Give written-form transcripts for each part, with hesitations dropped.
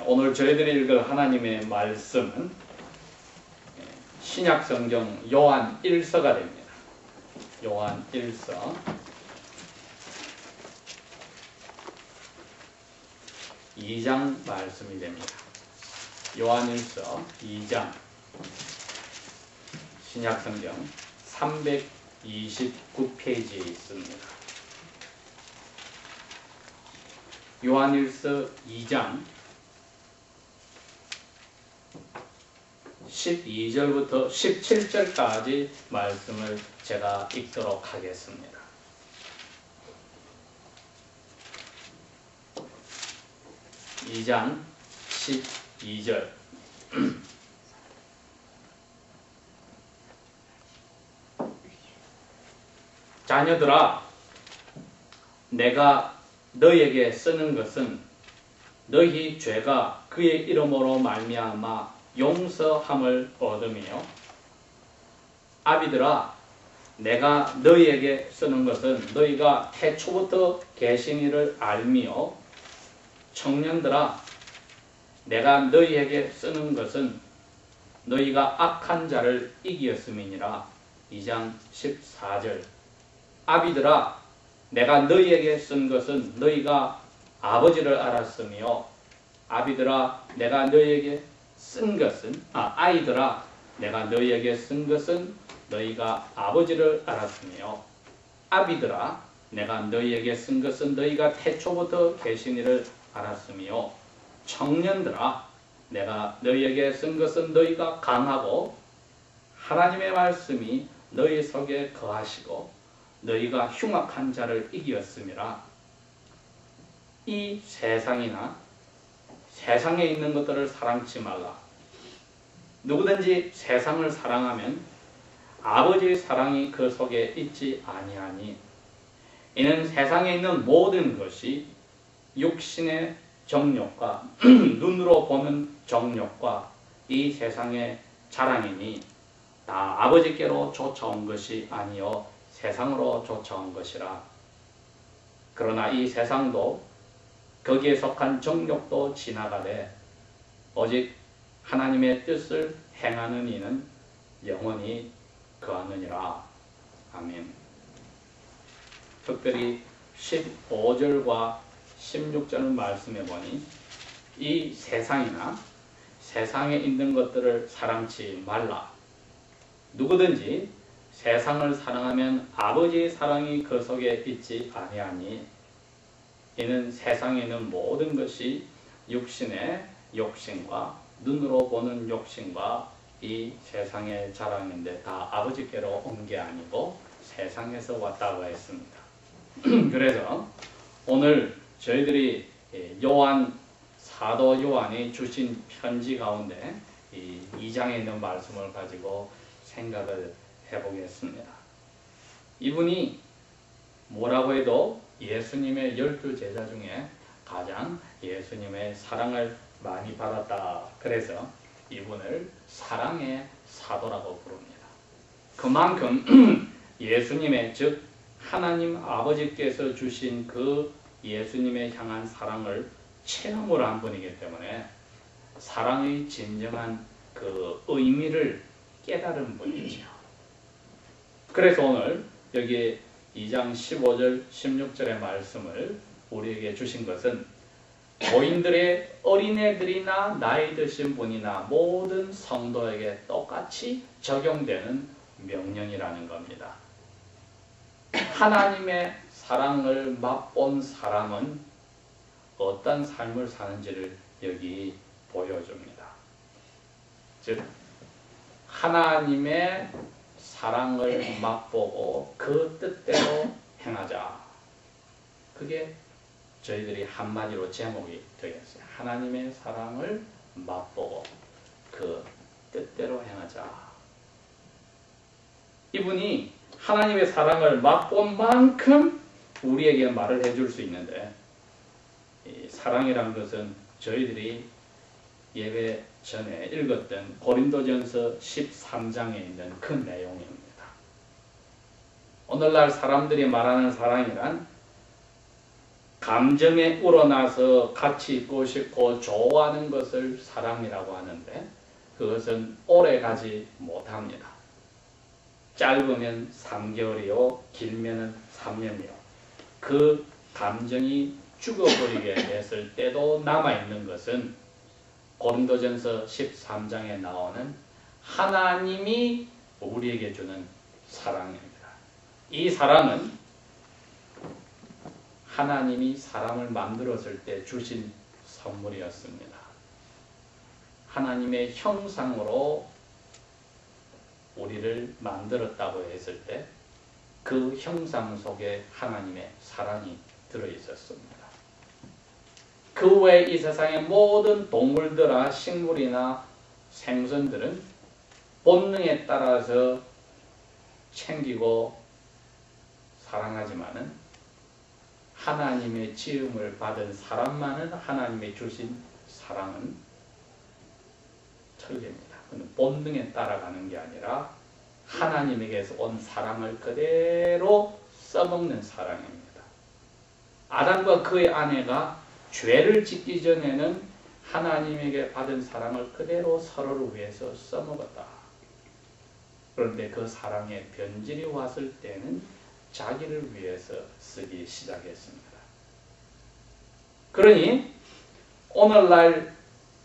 오늘 저희들이 읽을 하나님의 말씀은 신약성경 요한 1서가 됩니다. 요한 1서 2장 말씀이 됩니다. 요한 1서 2장 신약성경 329페이지에 있습니다. 요한 1서 2장 12절부터 17절까지 말씀을 제가 읽도록 하겠습니다. 이 장 12절 자녀들아, 내가 너희에게 쓰는 것은 너희 죄가 그의 이름으로 말미암아 용서함을 얻으며, 아비들아, 내가 너희에게 쓰는 것은 너희가 태초부터 계신 이를 알며, 청년들아, 내가 너희에게 쓰는 것은 너희가 악한 자를 이기었음이니라. 2장 14절 아비들아, 내가 너희에게 쓴 것은 너희가 아버지를 알았으며, 아비들아, 내가 너희에게 쓴 것은 아이들아, 내가 너희에게 쓴 것은 너희가 아버지를 알았으며, 아비들아, 내가 너희에게 쓴 것은 너희가 태초부터 계신 이를 알았으며, 청년들아, 내가 너희에게 쓴 것은 너희가 강하고 하나님의 말씀이 너희 속에 거하시고 너희가 흉악한 자를 이기었음이라. 이 세상이나 세상에 있는 것들을 사랑치 말라. 누구든지 세상을 사랑하면 아버지의 사랑이 그 속에 있지 아니하니, 이는 세상에 있는 모든 것이 육신의 정욕과 눈으로 보는 정욕과 이 세상의 자랑이니 다 아버지께로 쫓아온 것이 아니요 세상으로 쫓아온 것이라. 그러나 이 세상도 거기에 속한 정욕도 지나가되 오직 하나님의 뜻을 행하는 이는 영원히 거하느니라. 아멘. 특별히 15절과 16절을 말씀해 보니 이 세상이나 세상에 있는 것들을 사랑치 말라. 누구든지 세상을 사랑하면 아버지의 사랑이 그 속에 있지 아니하니, 이는 세상에 있는 모든 것이 육신의 욕심과 눈으로 보는 욕심과 이 세상의 자랑인데 다 아버지께로 온 게 아니고 세상에서 왔다고 했습니다. 그래서 오늘 저희들이 사도 요한이 주신 편지 가운데 이 2장에 있는 말씀을 가지고 생각을 해보겠습니다. 이분이 뭐라고 해도 예수님의 12제자 중에 가장 예수님의 사랑을 많이 받았다. 그래서 이분을 사랑의 사도라고 부릅니다. 그만큼 예수님의, 즉 하나님 아버지께서 주신 그 예수님의 향한 사랑을 체험을 한 분이기 때문에 사랑의 진정한 그 의미를 깨달은 분이죠. 그래서 오늘 여기 2장 15절 16절의 말씀을 우리에게 주신 것은 고인들의 어린애들이나 나이 드신 분이나 모든 성도에게 똑같이 적용되는 명령이라는 겁니다. 하나님의 사랑을 맛본 사람은 어떤 삶을 사는지를 여기 보여줍니다. 즉 하나님의 사랑을 맛보고 그 뜻대로 행하자. 그게 저희들이 한마디로 제목이 되겠어요. 하나님의 사랑을 맛보고 그 뜻대로 행하자. 이분이 하나님의 사랑을 맛본 만큼 우리에게 말을 해줄 수 있는데, 이 사랑이란 것은 저희들이 예배 전에 읽었던 고린도전서 13장에 있는 그 내용입니다. 오늘날 사람들이 말하는 사랑이란 감정에 우러나서 같이 있고 싶고 좋아하는 것을 사랑이라고 하는데 그것은 오래가지 못합니다. 짧으면 3개월이요 길면은 3년이요. 그 감정이 죽어버리게 됐을 때도 남아있는 것은 고린도전서 13장에 나오는 하나님이 우리에게 주는 사랑입니다. 이 사랑은 하나님이 사람을 만들었을 때 주신 선물이었습니다. 하나님의 형상으로 우리를 만들었다고 했을 때 그 형상 속에 하나님의 사랑이 들어있었습니다. 그 외에 이 세상의 모든 동물들이나 식물이나 생선들은 본능에 따라서 챙기고 사랑하지만은 하나님의 지음을 받은 사람만은 하나님의 주신 사랑은 철개입니다. 그건 본능에 따라가는 게 아니라 하나님에게서 온 사랑을 그대로 써먹는 사랑입니다. 아담과 그의 아내가 죄를 짓기 전에는 하나님에게 받은 사랑을 그대로 서로를 위해서 써먹었다. 그런데 그 사랑의 변질이 왔을 때는 자기를 위해서 쓰기 시작했습니다. 그러니 오늘날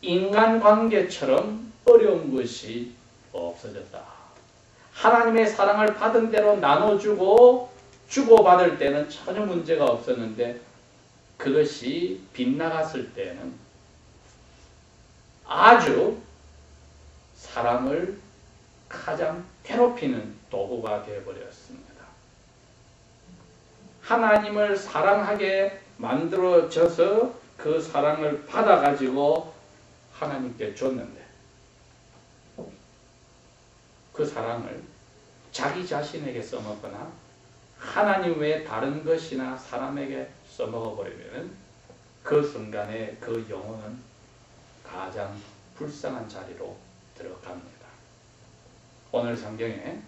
인간관계처럼 어려운 것이 없어졌다. 하나님의 사랑을 받은 대로 나눠주고 주고받을 때는 전혀 문제가 없었는데 그것이 빗나갔을 때는 아주 사람을 가장 괴롭히는 도구가 되어버렸습니다. 하나님을 사랑하게 만들어져서 그 사랑을 받아가지고 하나님께 줬는데 그 사랑을 자기 자신에게 써먹거나 하나님 외에 다른 것이나 사람에게 써먹어버리면 그 순간에 그 영혼은 가장 불쌍한 자리로 들어갑니다. 오늘 성경에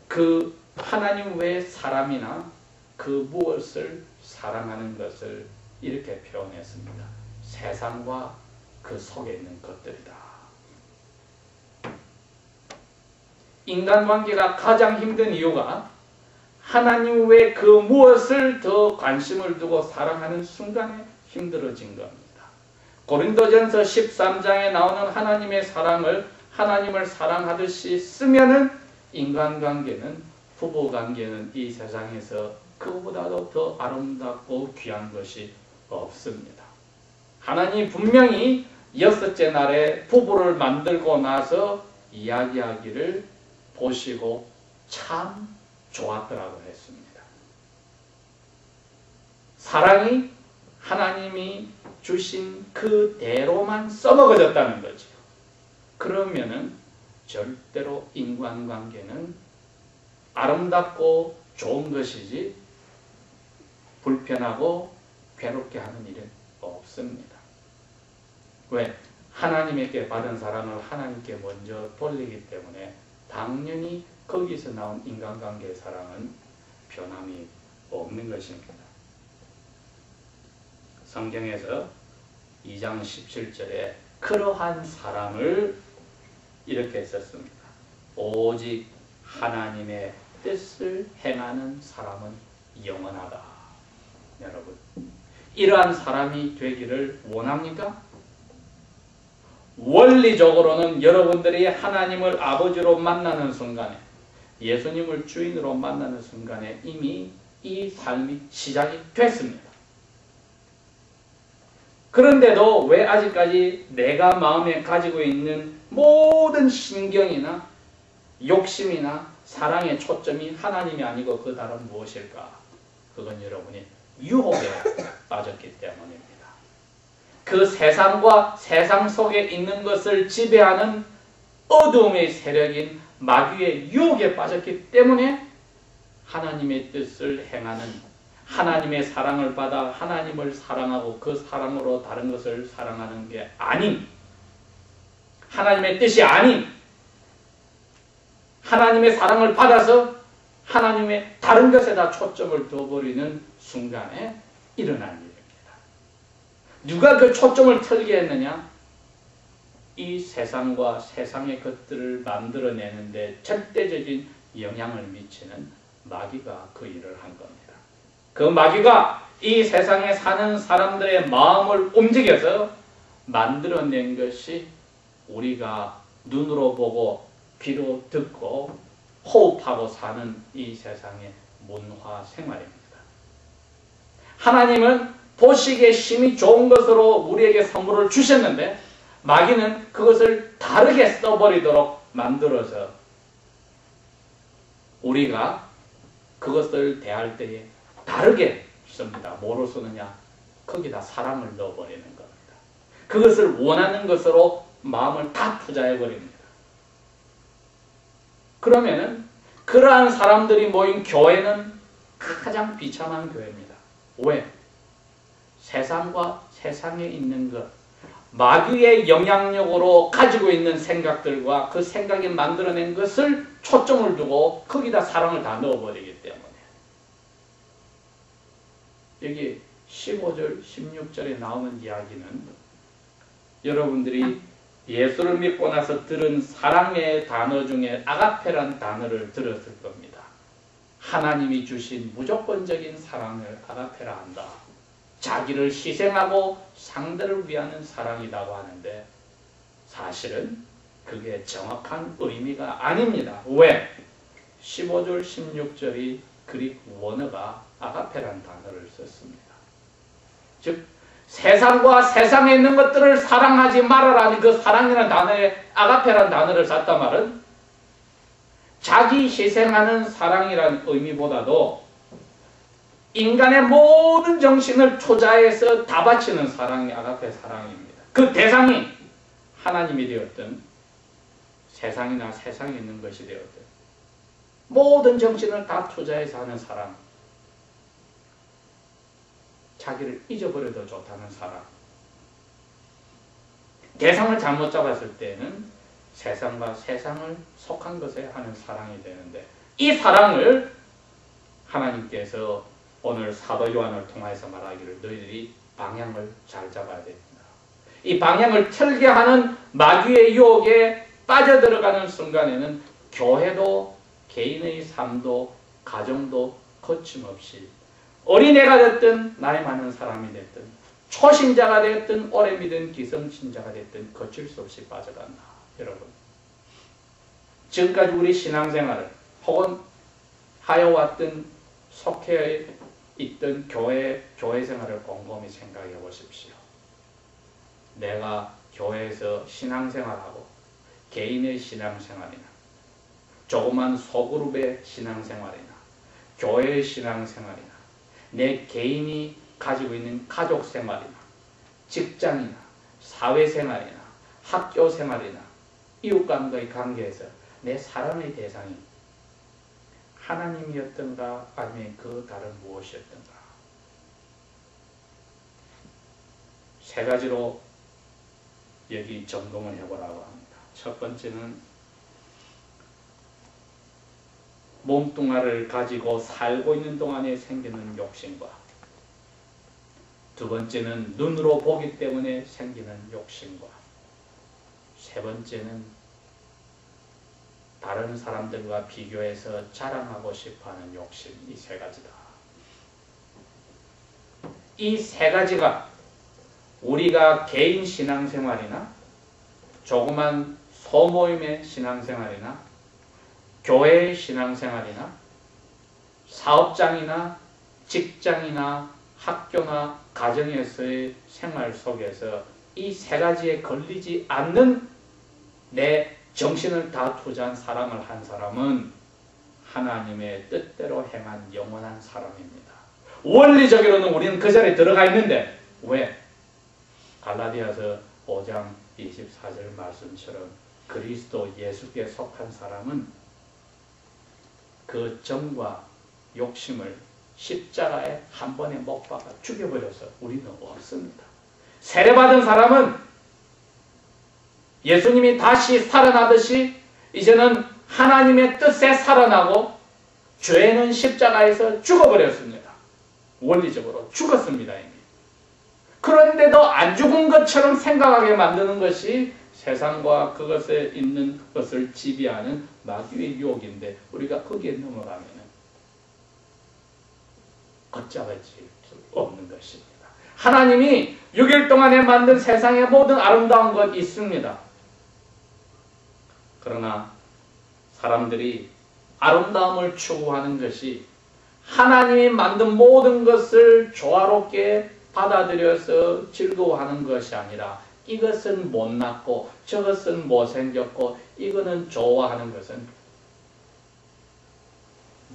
그 하나님 외의 사람이나 그 무엇을 사랑하는 것을 이렇게 표현했습니다. 세상과 그 속에 있는 것들이다. 인간관계가 가장 힘든 이유가 하나님 외에 그 무엇을 더 관심을 두고 사랑하는 순간에 힘들어진 겁니다. 고린도전서 13장에 나오는 하나님의 사랑을 하나님을 사랑하듯이 쓰면은 인간관계는 부부관계는 이 세상에서 그보다도 더 아름답고 귀한 것이 없습니다. 하나님 분명히 6째 날에 부부를 만들고 나서 이야기하기를 보시고 참 좋았더라고 했습니다. 사랑이 하나님이 주신 그대로만 써먹어졌다는 거죠. 그러면은 절대로 인간관계는 아름답고 좋은 것이지 불편하고 괴롭게 하는 일은 없습니다. 왜? 하나님에게 받은 사랑을 하나님께 먼저 돌리기 때문에 당연히 거기서 나온 인간관계의 사랑은 변함이 없는 것입니다. 성경에서 2장 17절에 그러한 사랑을 이렇게 썼습니다. 오직 하나님의 뜻을 행하는 사람은 영원하다. 여러분, 이러한 사람이 되기를 원합니까? 원리적으로는 여러분들이 하나님을 아버지로 만나는 순간에 예수님을 주인으로 만나는 순간에 이미 이 삶이 시작이 됐습니다. 그런데도 왜 아직까지 내가 마음에 가지고 있는 모든 신경이나 욕심이나 사랑의 초점이 하나님이 아니고 그 다른 무엇일까? 그건 여러분이 유혹에 빠졌기 때문입니다. 그 세상과 세상 속에 있는 것을 지배하는 어두움의 세력인 마귀의 유혹에 빠졌기 때문에 하나님의 뜻을 행하는 하나님의 사랑을 받아 하나님을 사랑하고 그 사랑으로 다른 것을 사랑하는 게 아닌 하나님의 뜻이 아닌 하나님의 사랑을 받아서 하나님의 다른 것에다 초점을 둬버리는 순간에 일어난 일입니다. 누가 그 초점을 틀게 했느냐? 이 세상과 세상의 것들을 만들어내는데 절대적인 영향을 미치는 마귀가 그 일을 한 겁니다. 그 마귀가 이 세상에 사는 사람들의 마음을 움직여서 만들어낸 것이 우리가 눈으로 보고 귀로 듣고 호흡하고 사는 이 세상의 문화 생활입니다. 하나님은 보시기에 심히 좋은 것으로 우리에게 선물을 주셨는데 마귀는 그것을 다르게 써버리도록 만들어서 우리가 그것을 대할 때에 다르게 씁니다. 뭐로 쓰느냐? 거기다 사랑을 넣어버리는 겁니다. 그것을 원하는 것으로 마음을 다 투자해버립니다. 그러면은 그러한 사람들이 모인 교회는 가장 비참한 교회입니다. 왜? 세상과 세상에 있는 것, 마귀의 영향력으로 가지고 있는 생각들과 그 생각이 만들어낸 것을 초점을 두고 거기다 사랑을 다 넣어버리기 때문에. 여기 15절, 16절에 나오는 이야기는 여러분들이 예수를 믿고 나서 들은 사랑의 단어 중에 아가페란 단어를 들었을 겁니다. 하나님이 주신 무조건적인 사랑을 아가페라 한다. 자기를 희생하고 상대를 위하는 사랑이라고 하는데 사실은 그게 정확한 의미가 아닙니다. 왜? 15절, 16절이 그릭 원어가 아가페란 단어를 썼습니다. 즉 세상과 세상에 있는 것들을 사랑하지 말아라는 그 사랑이라는 단어에 아가페란 단어를 썼단 말은 자기 희생하는 사랑이라는 의미보다도 인간의 모든 정신을 투자해서 다 바치는 사랑이 아가페 사랑입니다. 그 대상이 하나님이 되었든 세상이나 세상에 있는 것이 되었든 모든 정신을 다 투자해서 하는 사랑, 자기를 잊어버려도 좋다는 사랑. 대상을 잘못 잡았을 때는 세상과 세상을 속한 것에 하는 사랑이 되는데 이 사랑을 하나님께서 오늘 사도 요한을 통해서 말하기를 너희들이 방향을 잘 잡아야 됩니다. 이 방향을 틀게 하는 마귀의 유혹에 빠져들어가는 순간에는 교회도 개인의 삶도 가정도 거침없이 어린애가 됐든 나이 많은 사람이 됐든 초신자가 됐든 오래 믿은 기성신자가 됐든 거칠 수 없이 빠져간다. 여러분, 지금까지 우리 신앙생활을 혹은 하여왔던 속해 있던 교회 생활을 곰곰이 생각해 보십시오. 내가 교회에서 신앙생활하고 개인의 신앙생활이나 조그만 소그룹의 신앙생활이나 교회의 신앙생활이나 내 개인이 가지고 있는 가족생활이나 직장이나 사회생활이나 학교생활이나 이웃과의 관계에서 내 사랑의 대상이 하나님이었던가 아니면 그 다른 무엇이었던가. 세 가지로 여기 점검을 해보라고 합니다. 첫 번째는 몸뚱아리를 가지고 살고 있는 동안에 생기는 욕심과 두 번째는 눈으로 보기 때문에 생기는 욕심과 세 번째는 다른 사람들과 비교해서 자랑하고 싶어하는 욕심, 이 세 가지다. 이 세 가지가 우리가 개인 신앙생활이나 조그만 소모임의 신앙생활이나 교회의 신앙생활이나 사업장이나 직장이나 학교나 가정에서의 생활 속에서 이 세 가지에 걸리지 않는 내 정신을 다 투자한 사랑을 한 사람은 하나님의 뜻대로 행한 영원한 사람입니다. 원리적으로는 우리는 그 자리에 들어가 있는데 왜? 갈라디아서 5장 24절 말씀처럼 그리스도 예수께 속한 사람은 그 정과 욕심을 십자가에 한 번에 못 박아 죽여버려서 우리는 없습니다. 세례받은 사람은 예수님이 다시 살아나듯이 이제는 하나님의 뜻에 살아나고 죄는 십자가에서 죽어버렸습니다. 원리적으로 죽었습니다. 이미. 그런데도 안 죽은 것처럼 생각하게 만드는 것이 세상과 그것에 있는 것을 지배하는 마귀의 유혹인데 우리가 거기에 넘어가면 걷잡아질 수 없는 것입니다. 하나님이 6일 동안에 만든 세상의 모든 아름다운 것 있습니다. 그러나 사람들이 아름다움을 추구하는 것이 하나님이 만든 모든 것을 조화롭게 받아들여서 즐거워하는 것이 아니라 이것은 못났고 저것은 못생겼고 이거는 좋아하는 것은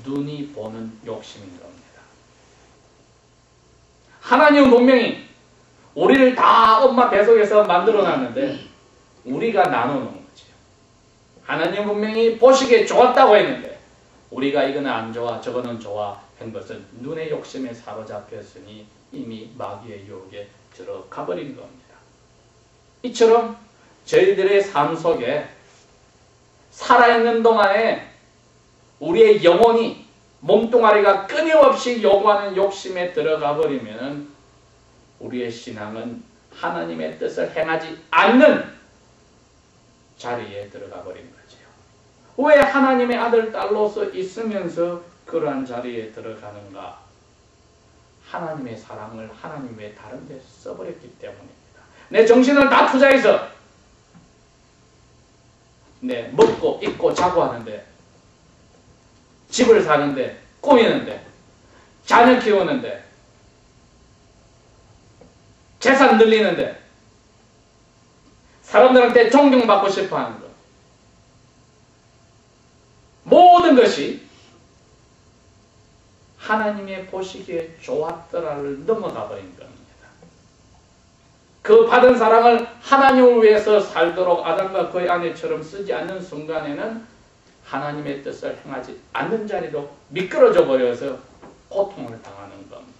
눈이 보는 욕심인 겁니다. 하나님은 분명히 우리를 다 엄마 뱃속에서 만들어놨는데 우리가 나눠놓은 거죠. 하나님은 분명히 보시기에 좋았다고 했는데 우리가 이거는 안 좋아 저거는 좋아 한 것은 눈의 욕심에 사로잡혔으니 이미 마귀의 유혹에 들어가 버린 겁니다. 이처럼 저희들의 삶 속에 살아있는 동안에 우리의 영혼이 몸뚱아리가 끊임없이 요구하는 욕심에 들어가 버리면 우리의 신앙은 하나님의 뜻을 행하지 않는 자리에 들어가 버린 거죠. 왜 하나님의 아들, 딸로서 있으면서 그러한 자리에 들어가는가? 하나님의 사랑을 하나님 외 다른 데 써버렸기 때문입니다. 내 정신을 다 투자해서 먹고 입고 자고 하는데 집을 사는데 꾸미는데 자녀 키우는데 재산 늘리는데 사람들한테 존경받고 싶어하는 것 모든 것이 하나님의 보시기에 좋았더라를 넘어가 버린 겁니다. 그 받은 사랑을 하나님을 위해서 살도록 아담과 그의 아내처럼 쓰지 않는 순간에는 하나님의 뜻을 행하지 않는 자리로 미끄러져 버려서 고통을 당하는 겁니다.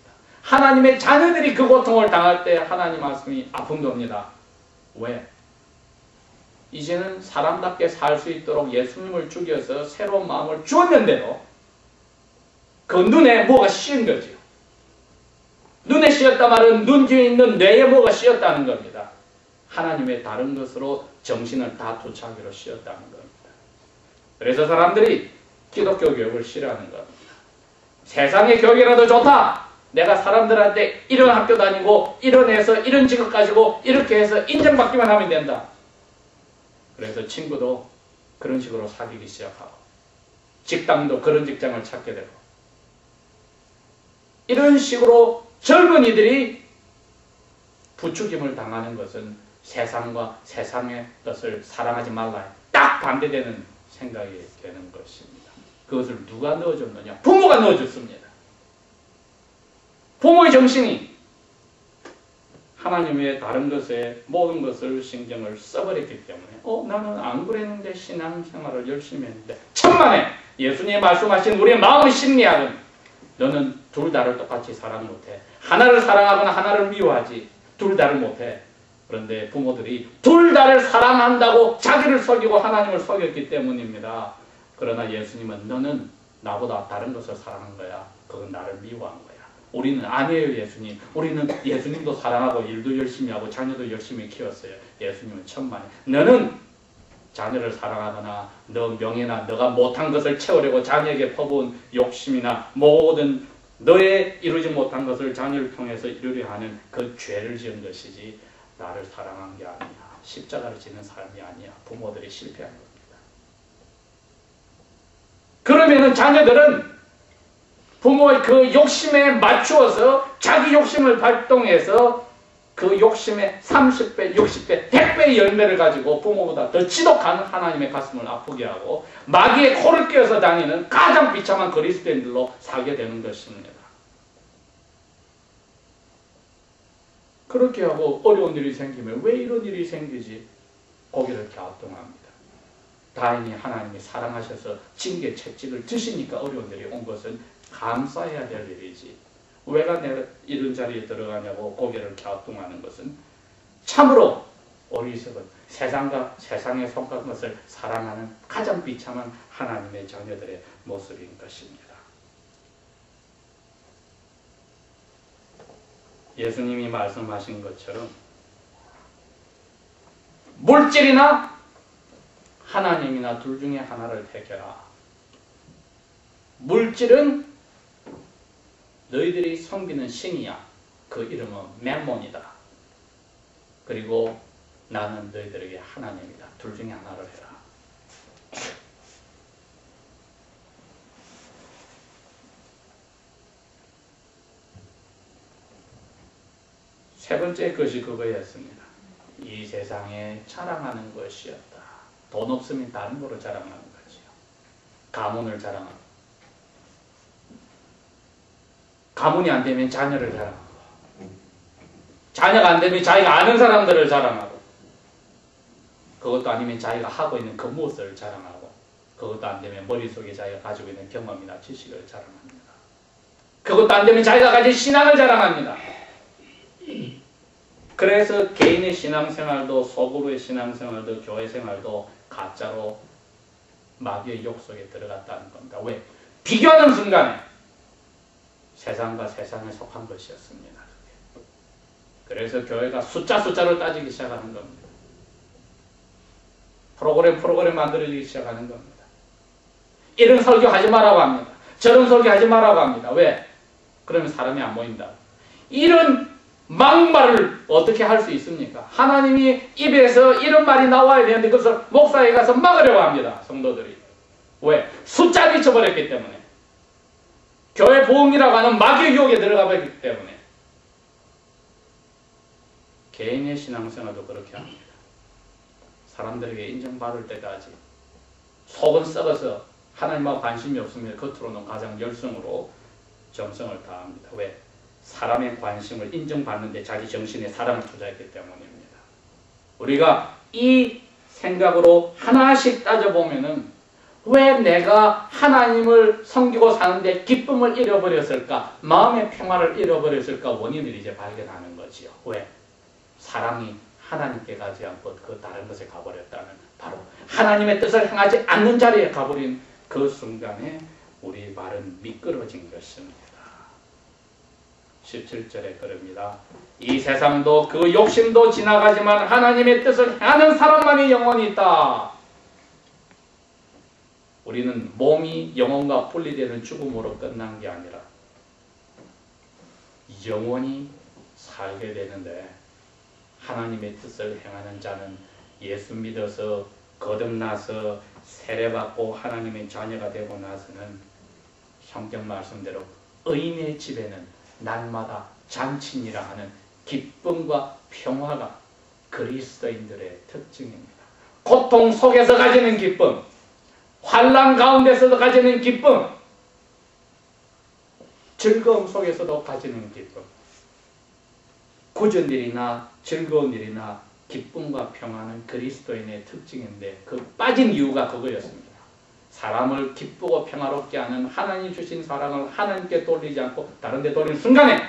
하나님의 자녀들이 그 고통을 당할 때 하나님 말씀이 아픈 겁니다. 왜? 이제는 사람답게 살 수 있도록 예수님을 죽여서 새로운 마음을 주었는데도 그 눈에 뭐가 씌인 거죠. 눈에 씌었다 말은 눈 뒤에 있는 뇌에 뭐가 씌었다는 겁니다. 하나님의 다른 것으로 정신을 다 투차하기로 씌었다는 겁니다. 그래서 사람들이 기독교 교육을 싫어하는 겁니다. 세상의 교육이라도 좋다. 내가 사람들한테 이런 학교 다니고 이런 해서 이런 직업 가지고 이렇게 해서 인정받기만 하면 된다. 그래서 친구도 그런 식으로 사귀기 시작하고 직장도 그런 직장을 찾게 되고 이런 식으로 젊은이들이 부추김을 당하는 것은 세상과 세상의 것을 사랑하지 말라. 딱 반대되는 생각이 되는 것입니다. 그것을 누가 넣어줬느냐? 부모가 넣어줬습니다. 부모의 정신이 하나님 외에 다른 것에 모든 것을 신경을 써버렸기 때문에 나는 안 그랬는데 신앙생활을 열심히 했는데 천만에 예수님이 말씀하신 우리의 마음의 심리학은 너는 둘 다를 똑같이 사랑 못해. 하나를 사랑하거나 하나를 미워하지 둘 다를 못해. 그런데 부모들이 둘 다를 사랑한다고 자기를 속이고 하나님을 속였기 때문입니다. 그러나 예수님은 너는 나보다 다른 것을 사랑한 거야. 그건 나를 미워한 거야. 우리는 아니에요. 예수님. 우리는 예수님도 사랑하고 일도 열심히 하고 자녀도 열심히 키웠어요. 예수님은 천만에 너는 자녀를 사랑하거나 너 명예나 너가 못한 것을 채우려고 자녀에게 퍼부은 욕심이나 모든 너의 이루지 못한 것을 자녀를 통해서 이루려 하는 그 죄를 지은 것이지 나를 사랑한 게 아니야. 십자가를 지는 삶이 아니야. 부모들이 실패한 겁니다. 그러면은 자녀들은 부모의 그 욕심에 맞추어서 자기 욕심을 발동해서 그 욕심의 30배, 60배, 100배의 열매를 가지고 부모보다 더 지독한 하나님의 가슴을 아프게 하고 마귀의 코를 꿰어서 다니는 가장 비참한 그리스도인들로 살게 되는 것입니다. 그렇게 하고 어려운 일이 생기면 왜 이런 일이 생기지? 고개를 갸우뚱합니다. 다행히 하나님이 사랑하셔서 징계 채찍을 드시니까 어려운 일이 온 것은 감사해야 될 일이지. 왜가 내가 이런 자리에 들어가냐고 고개를 갸우뚱하는 것은 참으로 어리석은 세상과 세상에 속한 것을 사랑하는 가장 비참한 하나님의 자녀들의 모습인 것입니다. 예수님이 말씀하신 것처럼 물질이나 하나님이나 둘 중에 하나를 택해라. 물질은 너희들이 섬기는 신이야. 그 이름은 맴몬이다. 그리고 나는 너희들에게 하나님이다. 둘 중에 하나를 해라. 세 번째 것이 그거였습니다. 이 세상에 자랑하는 것이었다. 돈 없으면 다른 거로 자랑하는 거지요. 가문을 자랑하고, 가문이 안 되면 자녀를 자랑하고, 자녀가 안 되면 자기가 아는 사람들을 자랑하고, 그것도 아니면 자기가 하고 있는 그 무엇을 자랑하고, 그것도 안 되면 머릿속에 자기가 가지고 있는 경험이나 지식을 자랑합니다. 그것도 안 되면 자기가 가진 신앙을 자랑합니다. 그래서 개인의 신앙생활도, 소그룹의 신앙생활도, 교회생활도 가짜로 마귀의 욕 속에 들어갔다는 겁니다. 왜? 비교하는 순간에 세상과 세상에 속한 것이었습니다. 그래서 교회가 숫자로 따지기 시작하는 겁니다. 프로그램 만들어지기 시작하는 겁니다. 이런 설교 하지 말라고 합니다. 저런 설교 하지 말라고 합니다. 왜? 그러면 사람이 안 모인다. 이런 막말을 어떻게 할 수 있습니까? 하나님이 입에서 이런 말이 나와야 되는데 그것을 목사에 가서 막으려고 합니다. 성도들이. 왜? 숫자 미쳐버렸기 때문에. 교회 부흥이라고 하는 마귀의 유혹에 들어가 버렸기 때문에. 개인의 신앙생활도 그렇게 합니다. 사람들에게 인정받을 때까지 속은 썩어서 하나님하고 관심이 없으면 겉으로는 가장 열성으로 정성을 다합니다. 왜? 사람의 관심을 인정받는데 자기 정신에 사랑을 투자했기 때문입니다. 우리가 이 생각으로 하나씩 따져보면은 왜 내가 하나님을 섬기고 사는데 기쁨을 잃어버렸을까? 마음의 평화를 잃어버렸을까? 원인을 이제 발견하는 거지요. 왜? 사랑이 하나님께 가지 않고 그 다른 것에 가버렸다는, 바로 하나님의 뜻을 행하지 않는 자리에 가버린 그 순간에 우리 말은 미끄러진 것입니다. 17절에 그럽니다. 이 세상도 그 욕심도 지나가지만 하나님의 뜻을 행하는 사람만이 영원히 있다. 우리는 몸이 영혼과 분리되는 죽음으로 끝난 게 아니라 영원히 살게 되는데, 하나님의 뜻을 행하는 자는 예수 믿어서 거듭나서 세례받고 하나님의 자녀가 되고 나서는 성경 말씀대로 의인의 집에는 날마다 잔치니라 하는 기쁨과 평화가 그리스도인들의 특징입니다. 고통 속에서 가지는 기쁨, 환난 가운데서도 가지는 기쁨, 즐거움 속에서도 가지는 기쁨. 굳은 일이나 즐거운 일이나 기쁨과 평화는 그리스도인의 특징인데 그 빠진 이유가 그거였습니다. 사람을 기쁘고 평화롭게 하는 하나님 주신 사랑을 하나님께 돌리지 않고 다른 데 돌리는 순간에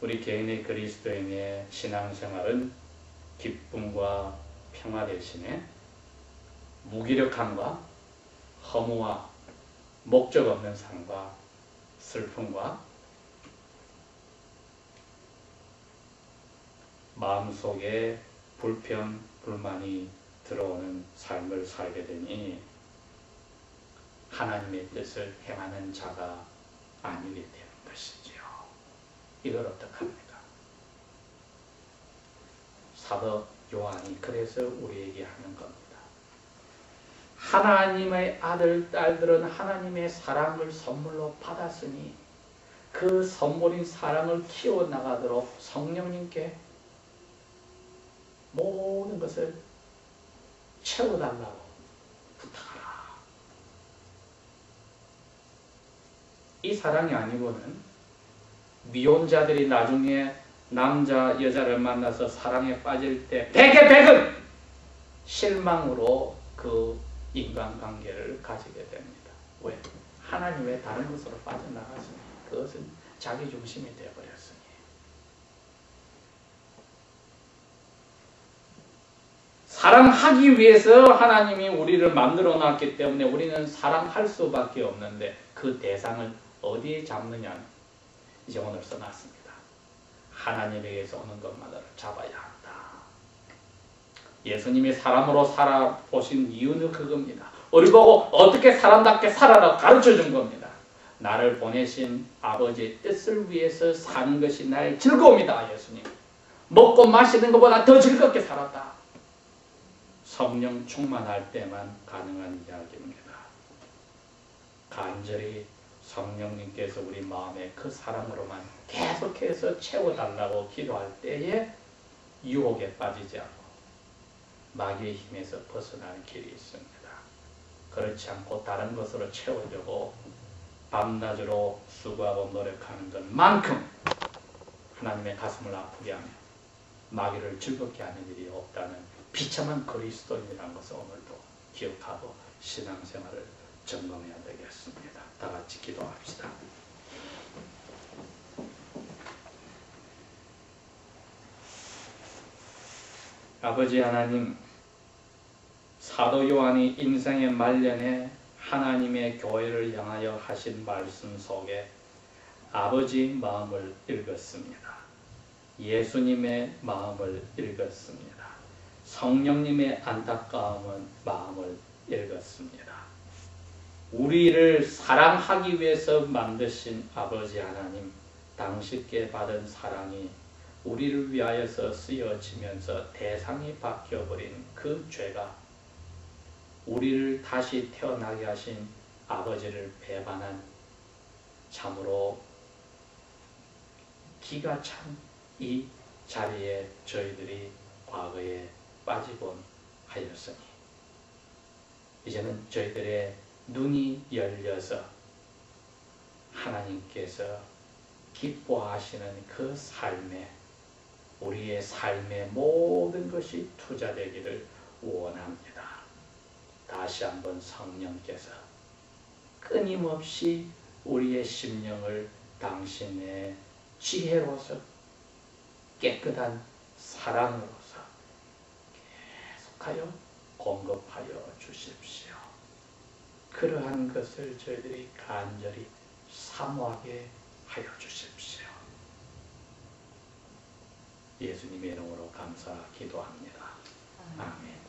우리 개인의 그리스도인의 신앙생활은 기쁨과 평화 대신에 무기력함과 허무와 목적 없는 삶과 슬픔과 마음속에 불평, 불만이 들어오는 삶을 살게 되니 하나님의 뜻을 행하는 자가 아니게 되는 것이지요. 이걸 어떡합니까? 사도 요한이 그래서 우리에게 하는 겁니다. 하나님의 아들, 딸들은 하나님의 사랑을 선물로 받았으니 그 선물인 사랑을 키워나가도록 성령님께 모든 것을 채워달라고 부탁하라. 이 사랑이 아니고는 미혼자들이 나중에 남자, 여자를 만나서 사랑에 빠질 때 백의 백은 실망으로 그 인간관계를 가지게 됩니다. 왜? 하나님의 다른 것으로 빠져나갔으니 그것은 자기중심이 되어버렸으니. 사랑하기 위해서 하나님이 우리를 만들어 놨기 때문에 우리는 사랑할 수밖에 없는데 그 대상을 어디에 잡느냐. 이제 오늘 써놨습니다. 하나님에게서 오는 것만을 잡아야 한다. 예수님이 사람으로 살아보신 이유는 그겁니다. 우리 보고 어떻게 사람답게 살아라 가르쳐 준 겁니다. 나를 보내신 아버지의 뜻을 위해서 사는 것이 나의 즐거움이다. 예수님. 먹고 마시는 것보다 더 즐겁게 살았다. 성령 충만할 때만 가능한 이야기입니다. 간절히 성령님께서 우리 마음에 그 사랑으로만 계속해서 채워달라고 기도할 때에 유혹에 빠지지 않고 마귀의 힘에서 벗어나는 길이 있습니다. 그렇지 않고 다른 것으로 채워주고 밤낮으로 수고하고 노력하는 것만큼 하나님의 가슴을 아프게 하며 마귀를 즐겁게 하는 일이 없다는 비참한 그리스도인이라는 것을 오늘도 기억하고 신앙생활을 점검해야 되겠습니다. 다 같이 기도합시다. 아버지 하나님, 사도 요한이 인생의 말년에 하나님의 교회를 향하여 하신 말씀 속에 아버지 마음을 읽었습니다. 예수님의 마음을 읽었습니다. 성령님의 안타까운 마음을 읽었습니다. 우리를 사랑하기 위해서 만드신 아버지 하나님, 당신께 받은 사랑이 우리를 위하여서 쓰여지면서 대상이 바뀌어버린 그 죄가 우리를 다시 태어나게 하신 아버지를 배반한 참으로 기가 찬 이 자리에 저희들이 과거에 빠지곤 하였으니 이제는 저희들의 눈이 열려서 하나님께서 기뻐하시는 그 삶에 우리의 삶의 모든 것이 투자되기를 원합니다. 다시 한번 성령께서 끊임없이 우리의 심령을 당신의 지혜로서 깨끗한 사랑으로서 계속하여 공급하여 주십시오. 그러한 것을 저희들이 간절히 사모하게 하여 주십시오. 예수님의 이름으로 감사 기도합니다. 아멘.